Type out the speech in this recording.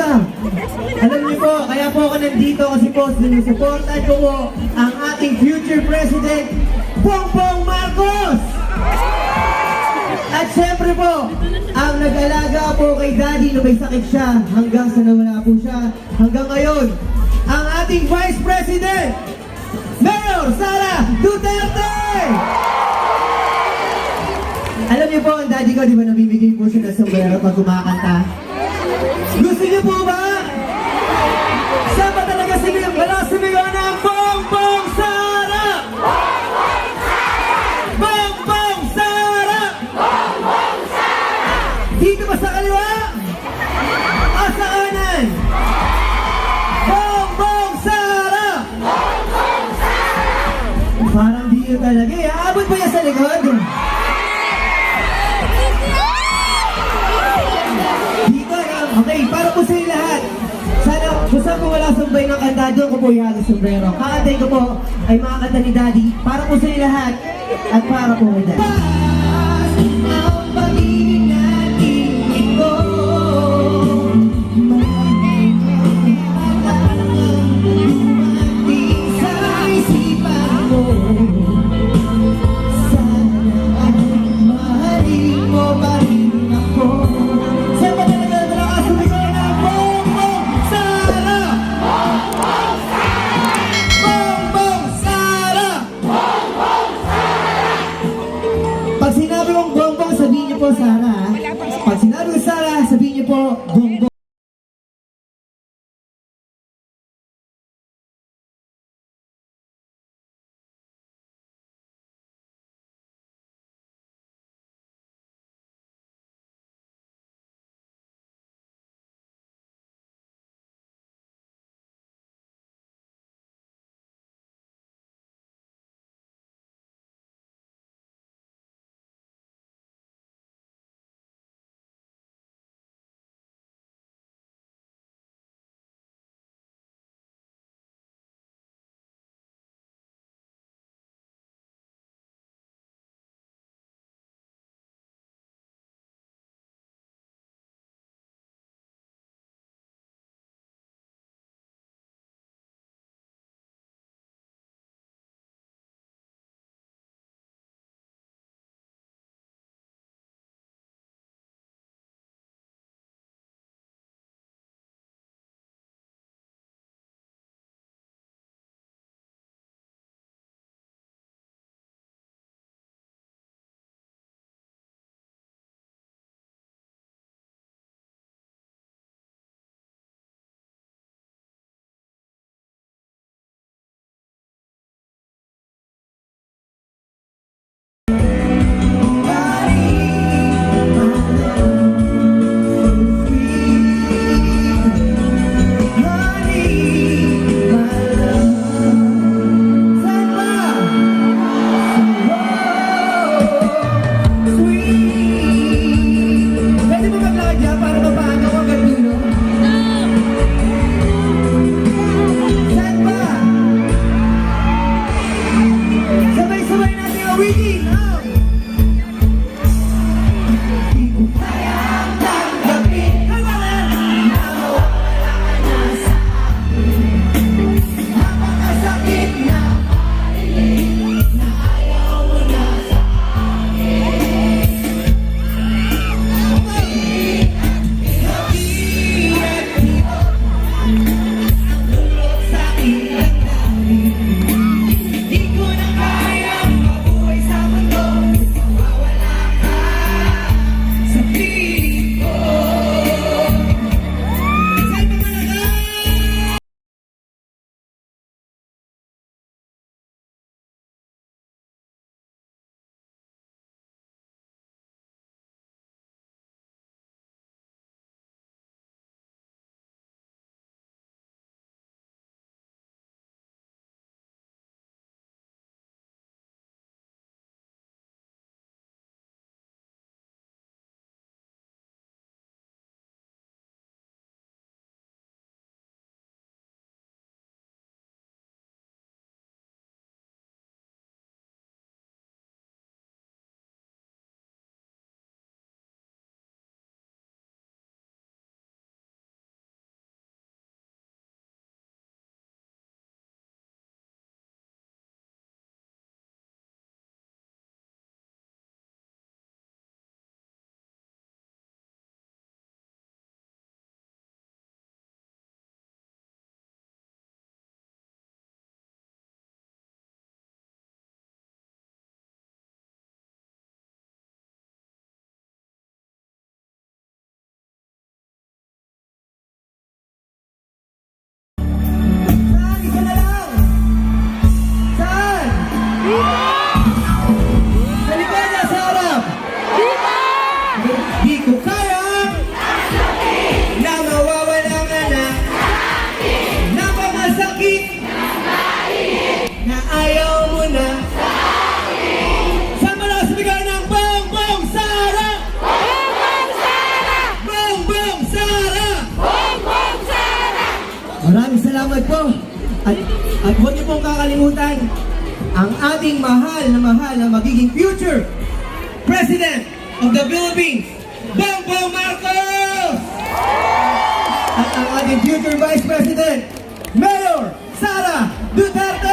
Alam niyo po, kaya po ako nandito kasi po sinusuportan ko po ang ating future President, Bongbong Marcos! At syempre po, ang nag-alaga po kay Daddy na may sakit siya hanggang sa nawala po siya hanggang ngayon, ang ating Vice President, Mayor Sara Duterte! Alam niyo po, ang daddy ko, di ba nabibigay po siya ng sombrero pag kumakanta? Gusto niyo po ba? Saan ba talaga sumiyang bala sumigaw ng Bongbong Sara? Bongbong Sara! Bongbong Sara! Dito ba sa kaliwa? O sa kanan? Bongbong Sara! Bongbong Sara! Parang di yun talaga eh. Abot pa yan sa likod? Okay, para po sa inyo lahat. Sana, kung saan po wala sumbay ng kanta, doon ko po ihalo sombrero. Kakantay ko po ay mga kanta ni Daddy. Para po sa inyo lahat. At para po kay Daddy. Ang pag-ibig natin ito, dumating sa isipan mo. Sana mahalin mo pa rin ako. Maraming salamat po. At huwag niyo pong kakalimutan ang ating mahal na magiging future President of the Philippines, Bongbong Marcos! At ang ating future Vice President, Mayor Sara Duterte!